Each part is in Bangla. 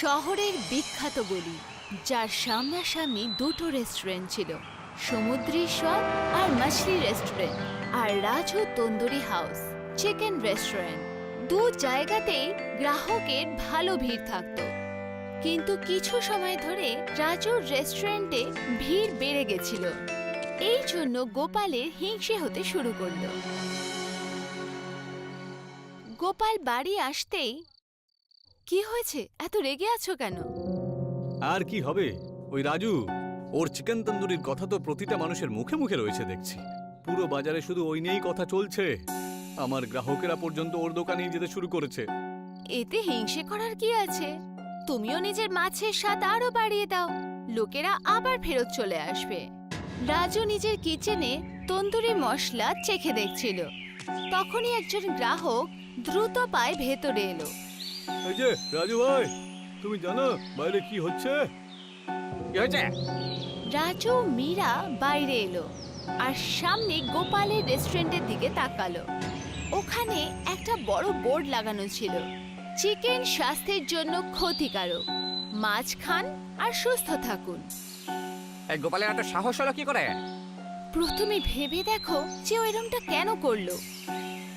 শহরের বিখ্যাত গলি, যার সামনাসামনি দুটো রেস্টুরেন্ট ছিল, সমুদ্রী স্বাদ আর মাছলি রেস্টুরেন্ট, আর Raju Tandoori House Chicken Restaurant. দু জায়গাতেই গ্রাহকের ভালো ভিড় থাকতো, কিন্তু কিছু সময় ধরে রাজুর রেস্টুরেন্টে ভিড় বেড়ে গেছিল। এই জন্য গোপালের হিংসে হতে শুরু করলো। গোপাল বাড়ি আসতেই, কি হয়েছে, এত রেগে আছো কেন? আর কি হবে, ওই রাজু, ওর চিকেন তন্দুরির কথা তো প্রতিটা মানুষের মুখে মুখে রয়েছে দেখছি। পুরো বাজারে শুধু ওই নিয়েই কথা চলছে। আমার গ্রাহকেরা পর্যন্ত ওর দোকানেই যেতে শুরু করেছে। এতে হিংসে করার কি আছে? তুমিও নিজের মাছের স্বাদ আরো বাড়িয়ে দাও, লোকেরা আবার ফেরত চলে আসবে। রাজু নিজের কিচেনে তন্দুরি মশলা চেখে দেখছিল। তখনই একজন গ্রাহক দ্রুত পায়ে ভেতরে এলো। এই যে রাজু ভাই, তুমি জানো বাইরে কি হচ্ছে? কি হয়েছে? রাজু মীরা বাইরে এলো আর সামনে গোপালের রেস্টুরেন্টের দিকে তাকালো। ওখানে একটা বড় বোর্ড লাগানো ছিল, চিকেন স্বাস্থ্যের জন্য ক্ষতিকারক, মাছ খান আর সুস্থ থাকুন। এই গোপালের এত সাহস হলো কি করে? প্রথমে ভেবে দেখো যে ও এরকমটা কেন করলো।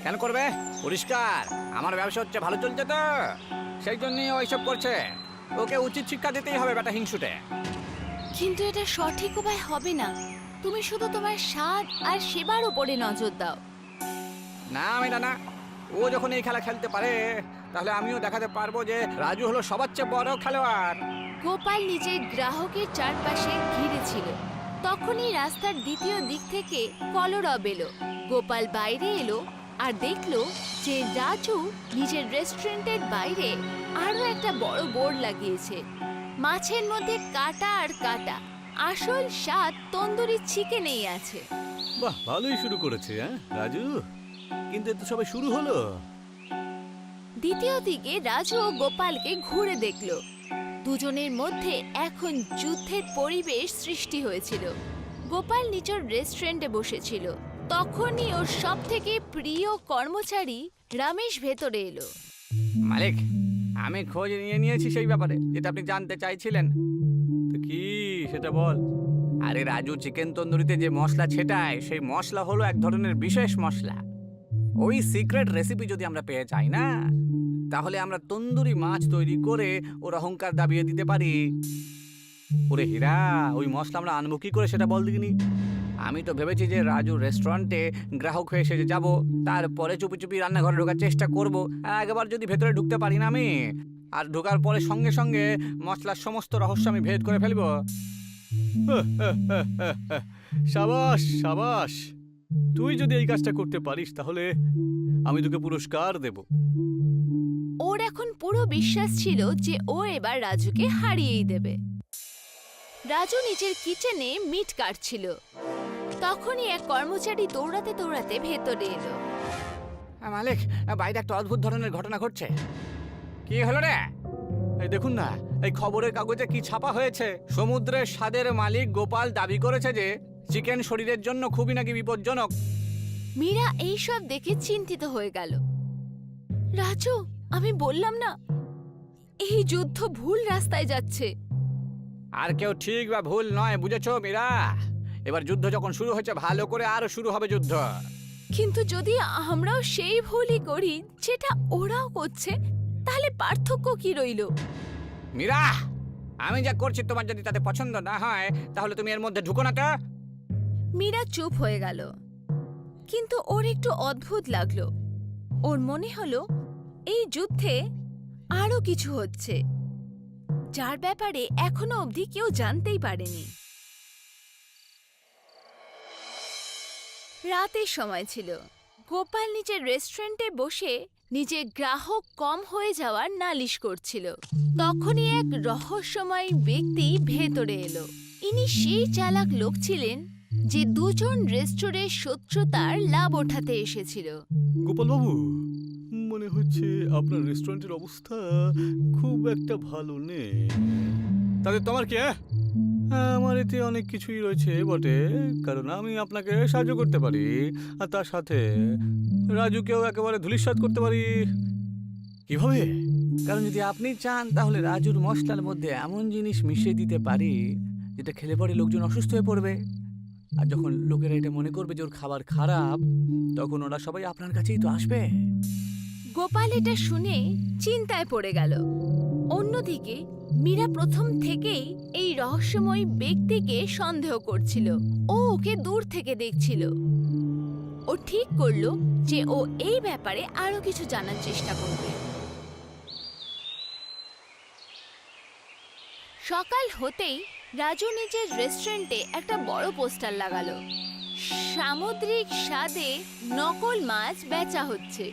কেন করবে? পরিষ্কার আমার ব্যবসা হচ্ছে ভালো চলছে তো, সেই জন্যই ওইসব করছে। ওকে উচিত শিক্ষা দিতেই হবে বেটা হিংসুটে। কিন্তু এটা সঠিক উপায় হবে না। তুমি শুধু তোমার স্বাদ আর সেবার উপরে নজর দাও। না মেয়েটা না, ও যখন এই খেলা খেলতে পারে তাহলে আমিও দেখাতে পারবো যে রাজু হলো সবার চেয়ে বড় খেলোয়াড়। গোপাল নিজের গ্রাহকের চারপাশে ঘিরে ছিল। তখনই রাস্তার দ্বিতীয় দিক থেকে কলরব এলো। গোপাল বাইরে এলো আর দেখলো যে রাজু নিজের রেস্টুরেন্টের বাইরে আরো একটা বড় বোর্ড লাগিয়েছে। মাছের মধ্যে কাটা আর কাটা, আসল স্বাদ তন্দুরি চিকেনেই আছে। বাহ, ভালোই শুরু করেছে রাজু, কিন্তু এত সবে শুরু হলো। দ্বিতীয় দিকে রাজু ও গোপালকে ঘুরে দেখলো। দুজনের মধ্যে এখন যুদ্ধের পরিবেশ সৃষ্টি হয়েছিল। গোপাল নিজের রেস্টুরেন্টে বসেছিল। তখনই ওর সব থেকে প্রিয় কর্মচারী রমেশ ভেতরে এলো। মালিক, আমি খোঁজ নিয়েছি সেই ব্যাপারে যেটা আপনি জানতে চাইছিলেন। তো কি সেটা বল। আরে রাজু চিকেন তন্দুরিতে যে মশলা ছেটায় সেই মশলা হলো এক ধরনের বিশেষ মশলা। ওই সিক্রেট রেসিপি যদি আমরা পেয়ে যাই না, তাহলে আমরা তন্দুরি মাছ তৈরি করে ওর অহংকার দাবিয়ে দিতে পারি। ওরে হীরা, ওই মশলা আমরা আনবো কি করে সেটা বল দিগিনি। আমি তো ভেবেছি যে রাজু রেস্টুরেন্টে গ্রাহক হয়ে এসে যাব, তারপরে চুপি চুপি রান্নাঘরে ঢোকার চেষ্টা করব। একবার যদি ভেতরে ঢুকতে পারি না আমি, আর ঢোকার পরে সঙ্গে সঙ্গে মশলার সমস্ত রহস্য আমি ভেদ করে ফেলবো। সাবাস সাবাস, তুই যদি এই কাজটা করতে পারিস তাহলে আমি তোকে পুরস্কার দেব। ওর এখন পুরো বিশ্বাস ছিল যে ও এবার রাজুকে হারিয়েই দেবে। রাজু নিজের কিচেনে মিট কাটছিল। তখনই এক কর্মচারী দৌড়াতে দৌড়াতে ভেতরে এলো। মালিক, বাইরে একটা অদ্ভুত ধরনের ঘটনা ঘটছে। কি হলো রে? এই দেখুন না, এই খবরের কাগজে কি ছাপা হয়েছে? সমুদ্রের স্বাদের মালিক গোপাল দাবি করেছে যে চিকেন শরীরের জন্য খুবই নাকি বিপজ্জনক। মীরা এইসব দেখে চিন্তিত হয়ে গেল। রাজু, আমি বললাম না, এই যুদ্ধ ভুল রাস্তায় যাচ্ছে। আর কেউ ঠিক বা ভুল নয়, বুঝেছো মীরা? এবার যুদ্ধ যখন শুরু হয়েছে, ভালো করে আরো শুরু হবে যুদ্ধ। কিন্তু যদি আমরাও সেই ভুলই করি যেটা ওরাও করছে, তাহলে পার্থক্য কি রইল? মীরা, আমি যা করছি তোমার যদি তাতে পছন্দ না হয় তাহলে তুমি এর মধ্যে ঢুকো না তো। মীরা চুপ হয়ে গেল। কিন্তু ওর একটু অদ্ভুত লাগলো। ওর মনে হলো এই যুদ্ধে আরো কিছু হচ্ছে, যার ব্যাপারে এখনো অবধি কেউ জানতেই পারেনি। রাতের সময় ছিল। গোপাল নিজের রেস্টুরেন্টে বসে নিজের গ্রাহক কম হয়ে যাওয়ার নালিশ করছিল। তখনই এক রহস্যময় ব্যক্তি ভেতরে এলো। ইনি সেই চালাক লোক ছিলেন যে দুজন রেস্টুরেন্টের শত্রুতার লাভ ওঠাতে এসেছিল। গোপাল বাবু, মনে হচ্ছে আপনার রেস্টুরেন্টের অবস্থা খুব একটা ভালো নেই। তাদের তোমার কি? আমার এতে অনেক কিছুই রয়েছে বটে, কারণ আমি আপনাকে সাহায্য করতে পারি, আর তার সাথে রাজুকেও একেবারে ধূলিসাৎ করতে পারি। কিভাবে? কারণ যদি আপনি চান তাহলে রাজুর মশলার মধ্যে এমন জিনিস মিশিয়ে দিতে পারি যেটা খেলে পরে লোকজন অসুস্থ হয়ে পড়বে। আর যখন লোকেরা এটা মনে করবে যে ওর খাবার খারাপ, তখন ওরা সবাই আপনার কাছেই তো আসবে। গোপাল এটা শুনে চিন্তায় পড়ে গেল। অন্যদিকে মীরা প্রথম থেকেই এই রহস্যময় ব্যক্তিকে সন্দেহ করছিল। ও ওকে দূর থেকে দেখছিল। ও ঠিক করলো যে ও এই ব্যাপারে আরো কিছু জানার চেষ্টা করবে। সকাল হতেই রাজু নিজের রেস্টুরেন্টে একটা বড় পোস্টার লাগালো। সামুদ্রিক স্বাদে নকল মাছ বেচা হচ্ছে।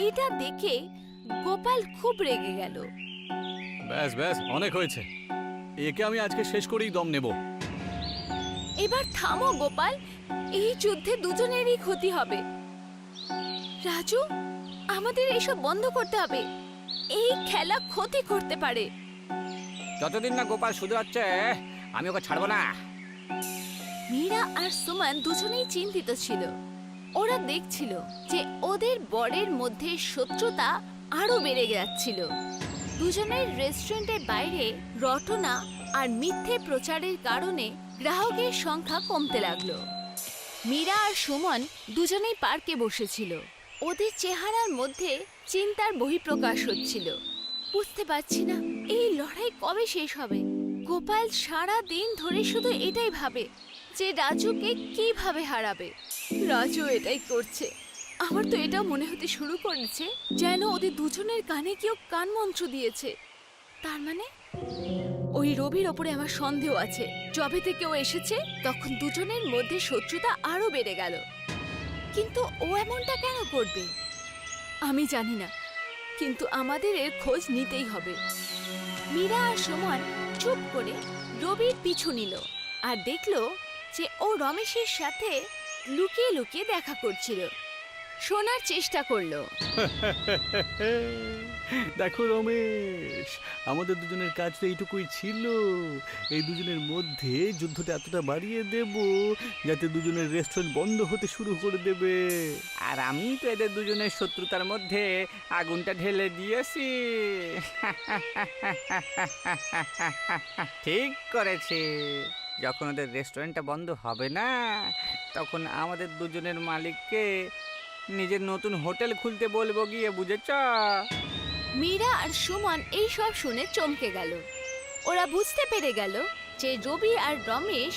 এটা দেখে গোপাল খুব রেগে গেল। ব্যাস ব্যাস, অনেক হয়েছে। একে আমি আজকে শেষ করেই দম নেব। এবার থামো গোপাল, এই যুদ্ধে দুজনেরই ক্ষতি হবে। রাজু, আমাদের এসব বন্ধ করতে হবে। এই খেলা ক্ষতি করতে পারে। যতদিন না গোপাল শুধু হচ্ছে, আমি ওকে ছাড়বো না। মীরা আর সুমন দুজনেই চিন্তিত ছিল। ওরা দেখছিল যে ওদের বরের মধ্যে শত্রুতা আরো বেড়ে যাচ্ছিল। দুজনের রেস্টুরেন্টের বাইরে রটনা আর মিথ্যে প্রচারের কারণে গ্রাহকের সংখ্যা কমতে লাগলো। মীরা আর সুমন দুজনেই পার্কে বসেছিল। ওদের চেহারার মধ্যে চিন্তার বহিঃপ্রকাশ হচ্ছিল। বুঝতে পারছি না এই লড়াই কবে শেষ হবে। গোপাল সারা দিন ধরে শুধু এটাই ভাবে যে রাজুকে কিভাবে হারাবে। রাজু এটাই করছে। আমার তো এটা মনে হতে শুরু করেছে যেন ওদের দুজনের কানে কেউ কান মন্ত্র দিয়েছে। তার মানে ওই রবির ওপরে আমার সন্দেহ আছে। যবে থেকে ও এসেছে তখন দুজনের মধ্যে শত্রুতা আরো বেড়ে গেল। কিন্তু ও এমনটা কেন করবে আমি জানি না, কিন্তু আমাদের এর খোঁজ নিতেই হবে। মীরা আর সুমন চুপ করে রবির পিছু নিল আর দেখলো যে ও রমেশের সাথে লুকিয়ে লুকিয়ে দেখা করছিল। শোনার চেষ্টা করলো। দেখো রমেশ, আমাদের দুজনের কাজ তো এইটুকুই ছিল। এই দুজনের মধ্যে যুদ্ধটা এতটা বাড়িয়ে দেব যাতে দুজনের রেস্টুরেন্ট বন্ধ হতে শুরু করে দেবে। আর আমি তো এদের দুজনের শত্রুতার মধ্যে আগুনটা ঢেলে দিয়েছি। ঠিক করেছি। যখন ওদের রেস্টুরেন্টটা বন্ধ হবে না, তখন আমাদের দুজনের মালিককে নিজের নতুন হোটেল খুলতে বলবো গিয়ে, বুঝেছ? মীরা আর সুমন এই সব শুনে চমকে গেল। ওরা বুঝতে পেরে গেল যে রবি আর রমেশ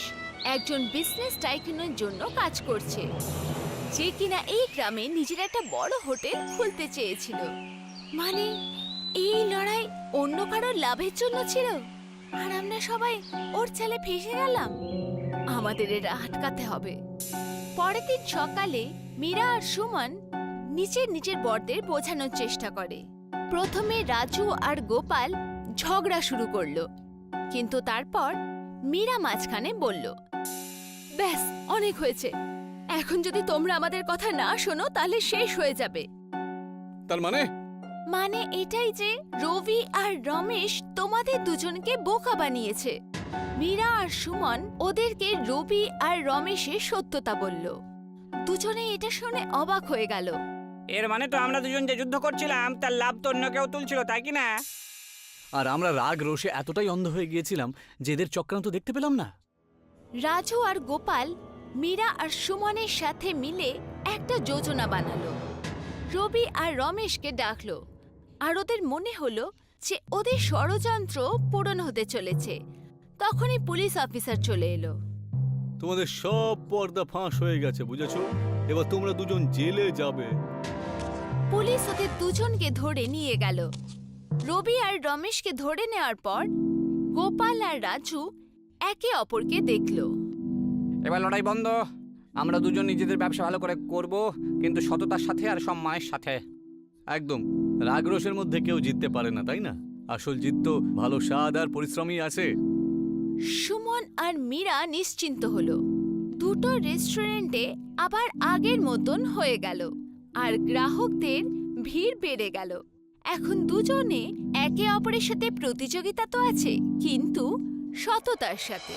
একজন বিজনেস টাইকুনের জন্য কাজ করছে, যে কিনা এই গ্রামে নিজের একটা বড় হোটেল খুলতে চেয়েছিল। মানে এই লড়াই অন্য কারোর লাভের জন্য ছিল, আর আমরা সবাই ওর ছেলে ফেসে গেলাম। আমাদের এটা আটকাতে হবে। পরের দিন সকালে মীরা আর সুমন নিজের বরদের বোঝানোর চেষ্টা করে। প্রথমে রাজু আর গোপাল ঝগড়া শুরু করলো, কিন্তু তারপর মীরা মাঝখানে বলল, ব্যাস অনেক হয়েছে। এখন যদি তোমরা আমাদের কথা না শোনো তাহলে শেষ হয়ে যাবে। তার মানে এটাই যে রবি আর রমেশ তোমাদের দুজনকে বোকা বানিয়েছে। মীরা আর সুমন ওদেরকে রবি আর রমেশের সত্যতা বলল। দুজনে এটা শুনে অবাক হয়ে গেল। এর মানে তো আমরা দুজন যে যুদ্ধ করছিলাম তার লাভ তো অন্য কেউ তুলছিল, তাই কি না? আর আমরা রাগ রোষে এতটাই অন্ধ হয়ে গিয়েছিলাম যে এদের চক্রান্ত দেখতে পেলাম না। রাজু আর গোপাল মীরা আর সুমনের সাথে মিলে একটা যোজনা বানালো। রবি আর রমেশকে ডাকলো, আর ওদের মনে হলো যে ওদের ষড়যন্ত্র পূরণ হতে চলেছে। তখনই পুলিশ অফিসার চলে এলো। তোমাদের সব পর্দা ফাঁস হয়ে গেছে, বুঝেছো? এবার তোমরা দুজন জেলে যাবে। পুলিশ ওদের দুজনকে ধরে নিয়ে গেল। রবি আর রমেশকে ধরে নেওয়ার পর গোপাল আর রাজু একে অপরকে দেখল। এবার লড়াই বন্ধ। আমরা দুজন নিজেদের ব্যবসা ভালো করে করব, কিন্তু সততার সাথে আর সম্মানের সাথে। একদম। রাগ রোষের মধ্যে কেউ জিততে পারে না, তাই না? আসল জিত তো ভালো স্বাদ আর পরিশ্রমই আছে। সুমন আর মীরা নিশ্চিন্ত হলো। দুটো রেস্টুরেন্টে আবার আগের মতন হয়ে গেল, আর গ্রাহকদের ভিড় বেড়ে গেল। এখন দুজনে একে অপরের সাথে প্রতিযোগিতা তো আছে, কিন্তু সততার সাথে।